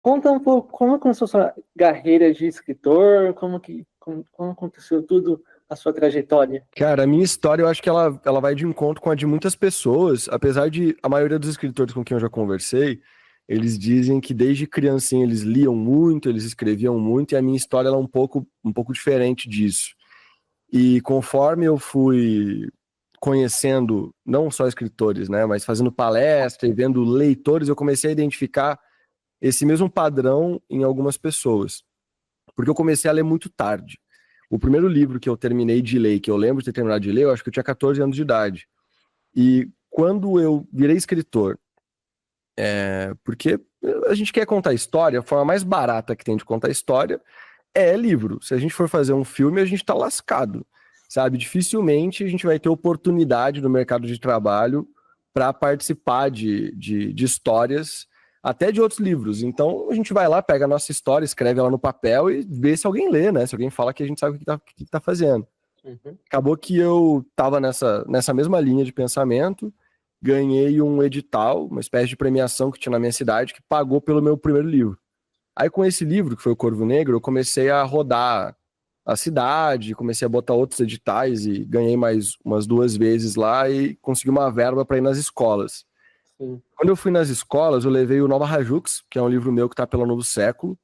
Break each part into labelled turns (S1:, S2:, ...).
S1: Conta um pouco como começou a sua carreira de escritor, como aconteceu tudo, a sua trajetória.
S2: Cara, a minha história eu acho que ela vai de encontro com a de muitas pessoas, apesar de a maioria dos escritores com quem eu já conversei, eles dizem que desde criancinha eles liam muito, eles escreviam muito, e a minha história ela é um pouco diferente disso. E conforme eu fui conhecendo não só escritores, né, mas fazendo palestra e vendo leitores, eu comecei a identificar esse mesmo padrão em algumas pessoas, porque eu comecei a ler muito tarde. O primeiro livro que eu terminei de ler, que eu lembro de ter terminado de ler, eu acho que eu tinha 14 anos de idade. E quando eu virei escritor, porque a gente quer contar história, a forma mais barata que tem de contar história é livro. Se a gente for fazer um filme, a gente tá lascado, sabe? Dificilmente a gente vai ter oportunidade no mercado de trabalho para participar de histórias, até de outros livros. Então a gente vai lá, pega a nossa história, escreve ela no papel e vê se alguém lê, né? Se alguém fala que a gente sabe o que tá fazendo.
S1: Uhum.
S2: Acabou que eu estava nessa mesma linha de pensamento, ganhei um edital, uma espécie de premiação que tinha na minha cidade, que pagou pelo meu primeiro livro. Aí com esse livro, que foi o Corvo Negro, eu comecei a rodar a cidade, comecei a botar outros editais e ganhei mais umas 2 vezes lá e consegui uma verba para ir nas escolas.
S1: Sim.
S2: Quando eu fui nas escolas, eu levei o Nova Rajux, que é um livro meu que está pela Novo Século,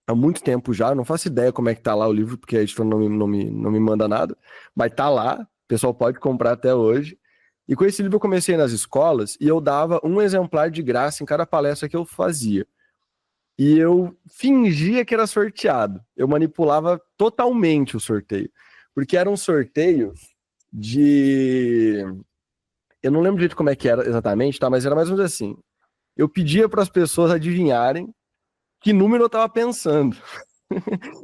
S2: há muito tempo já, não faço ideia como é que tá lá o livro, porque a editora não me manda nada, mas tá lá, o pessoal pode comprar até hoje. E com esse livro eu comecei nas escolas e eu dava um exemplar de graça em cada palestra que eu fazia. E eu fingia que era sorteado. Eu manipulava totalmente o sorteio. Porque era um sorteio de. Eu não lembro direito como é que era exatamente, tá? Mas era mais ou menos assim. Eu pedia para as pessoas adivinharem que número eu estava pensando.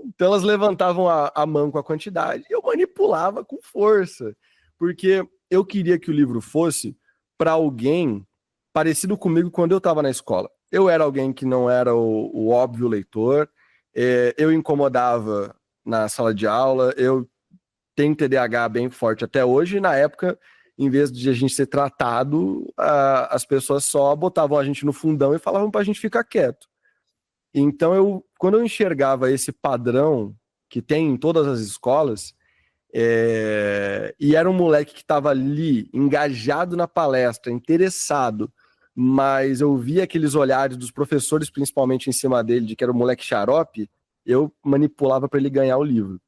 S2: Então elas levantavam a mão com a quantidade e eu manipulava com força, porque eu queria que o livro fosse para alguém parecido comigo quando eu estava na escola. Eu era alguém que não era o óbvio leitor, eu incomodava na sala de aula, eu tenho TDAH bem forte até hoje, e na época, em vez de a gente ser tratado, as pessoas só botavam a gente no fundão e falavam para a gente ficar quieto. Então, quando eu enxergava esse padrão que tem em todas as escolas, e era um moleque que estava ali, engajado na palestra, interessado, mas eu via aqueles olhares dos professores, principalmente em cima dele, de que era um moleque xarope, eu manipulava para ele ganhar o livro.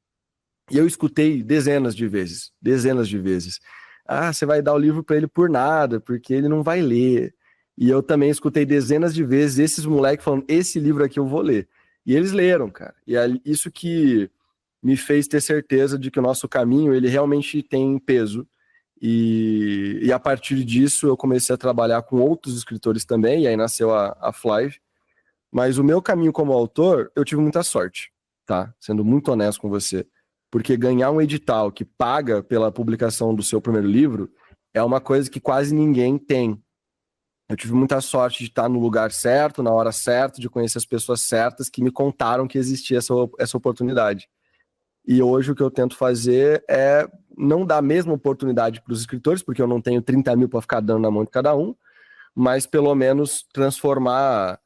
S2: E eu escutei dezenas de vezes, dezenas de vezes. Ah, você vai dar o livro para ele por nada, porque ele não vai ler. E eu também escutei dezenas de vezes esses moleques falando: esse livro aqui eu vou ler. E eles leram, cara. E é isso que me fez ter certeza de que o nosso caminho ele realmente tem peso. E a partir disso eu comecei a trabalhar com outros escritores também, e aí nasceu a Flive. Mas o meu caminho como autor, eu tive muita sorte, tá? Sendo muito honesto com você. Porque ganhar um edital que paga pela publicação do seu primeiro livro é uma coisa que quase ninguém tem. Eu tive muita sorte de estar no lugar certo, na hora certa, de conhecer as pessoas certas que me contaram que existia essa oportunidade. E hoje o que eu tento fazer é não dar a mesma oportunidade para os escritores, porque eu não tenho 30 mil para ficar dando na mão de cada um, mas pelo menos transformar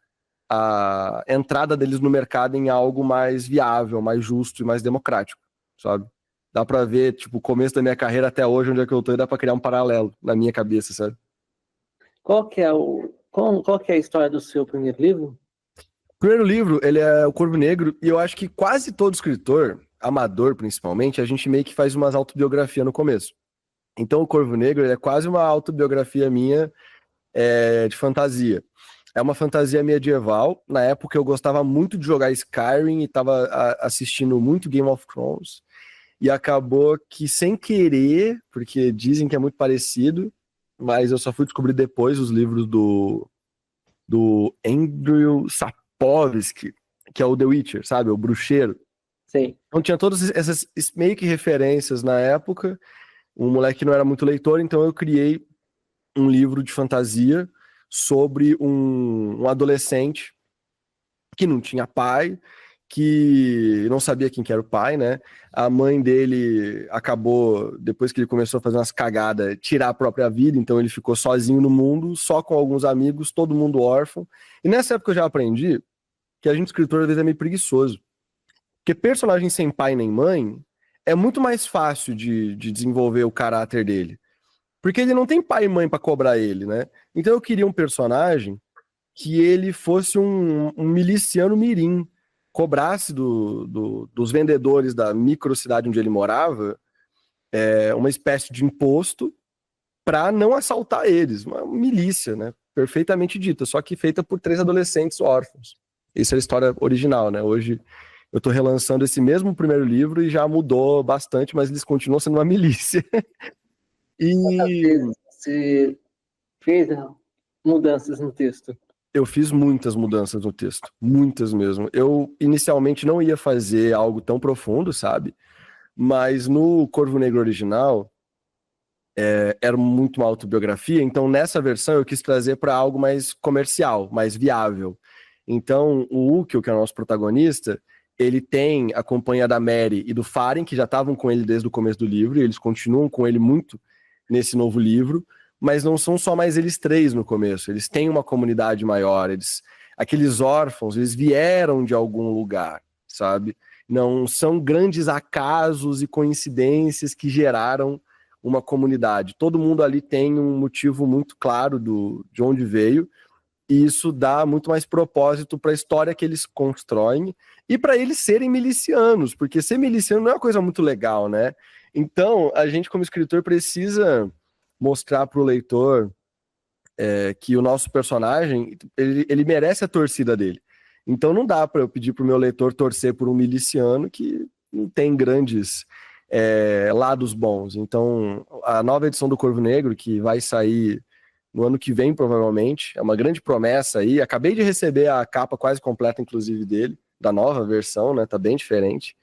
S2: a entrada deles no mercado em algo mais viável, mais justo e mais democrático, sabe? Dá pra ver, tipo, o começo da minha carreira até hoje, onde é que eu tô, e dá pra criar um paralelo na minha cabeça, sabe?
S1: Qual que é a história do seu primeiro livro?
S2: O primeiro livro, ele é O Corvo Negro, e eu acho que quase todo escritor, amador principalmente, a gente meio que faz umas autobiografias no começo. Então, O Corvo Negro, ele é quase uma autobiografia minha, de fantasia. É uma fantasia medieval. Na época eu gostava muito de jogar Skyrim e estava assistindo muito Game of Thrones. E acabou que sem querer, porque dizem que é muito parecido, mas eu só fui descobrir depois os livros do Andrew Sapkowski, que é o The Witcher, sabe? O bruxeiro.
S1: Sei.
S2: Então tinha todas essas meio que referências na época. Um moleque que não era muito leitor, então eu criei um livro de fantasia sobre um adolescente que não tinha pai, que não sabia quem que era o pai, né? A mãe dele acabou, depois que ele começou a fazer umas cagadas, tirar a própria vida, então ele ficou sozinho no mundo, só com alguns amigos, todo mundo órfão. E nessa época eu já aprendi que a gente, escritor, às vezes é meio preguiçoso. Porque personagem sem pai nem mãe é muito mais fácil de desenvolver o caráter dele. Porque ele não tem pai e mãe pra cobrar ele, né? Então eu queria um personagem que ele fosse um miliciano mirim, cobrasse dos vendedores da microcidade onde ele morava uma espécie de imposto para não assaltar eles, uma milícia, né? Perfeitamente dita, só que feita por 3 adolescentes órfãos. Essa é a história original, né? Hoje eu tô relançando esse mesmo primeiro livro e já mudou bastante, mas eles continuam sendo uma milícia. E
S1: Você fez mudanças no texto?
S2: eu fiz muitas mudanças no texto, muitas mesmo. Eu inicialmente não ia fazer algo tão profundo, sabe? Mas no Corvo Negro original era muito uma autobiografia, então nessa versão eu quis trazer para algo mais comercial, mais viável. Então o Ukil, que é o nosso protagonista, ele tem a companhia da Mary e do Faren, que já estavam com ele desde o começo do livro, e eles continuam com ele muito nesse novo livro, mas não são só mais eles 3 no começo, eles têm uma comunidade maior, aqueles órfãos, eles vieram de algum lugar, sabe? Não são grandes acasos e coincidências que geraram uma comunidade. Todo mundo ali tem um motivo muito claro de onde veio, e isso dá muito mais propósito para a história que eles constroem e para eles serem milicianos, porque ser miliciano não é uma coisa muito legal, né? Então, a gente, como escritor, precisa mostrar para o leitor que o nosso personagem, ele merece a torcida dele. Então, não dá para eu pedir para o meu leitor torcer por um miliciano que não tem grandes lados bons. Então, a nova edição do Corvo Negro, que vai sair no ano que vem, provavelmente, é uma grande promessa aí. Acabei de receber a capa quase completa, inclusive, dele, da nova versão, né? Tá bem diferente.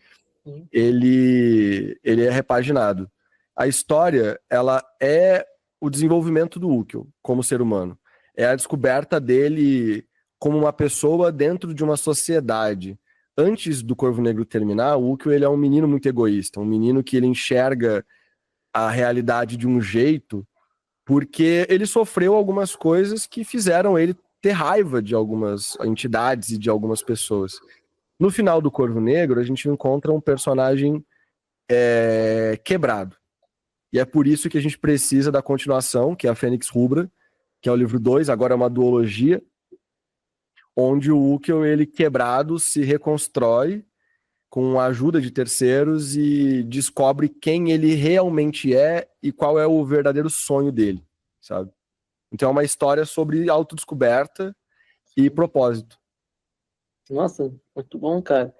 S2: Ele é repaginado. A história, ela é o desenvolvimento do Ukil como ser humano. É a descoberta dele como uma pessoa dentro de uma sociedade. Antes do Corvo Negro terminar, o Ukil, ele é um menino muito egoísta, um menino que ele enxerga a realidade de um jeito porque ele sofreu algumas coisas que fizeram ele ter raiva de algumas entidades e de algumas pessoas. No final do Corvo Negro, a gente encontra um personagem quebrado. E é por isso que a gente precisa da continuação, que é a Fênix Rubra, que é o livro 2, agora é uma duologia, onde o Ukil, ele quebrado, se reconstrói com a ajuda de terceiros e descobre quem ele realmente é e qual é o verdadeiro sonho dele, sabe? Então é uma história sobre autodescoberta e propósito.
S1: Nossa, muito bom, cara.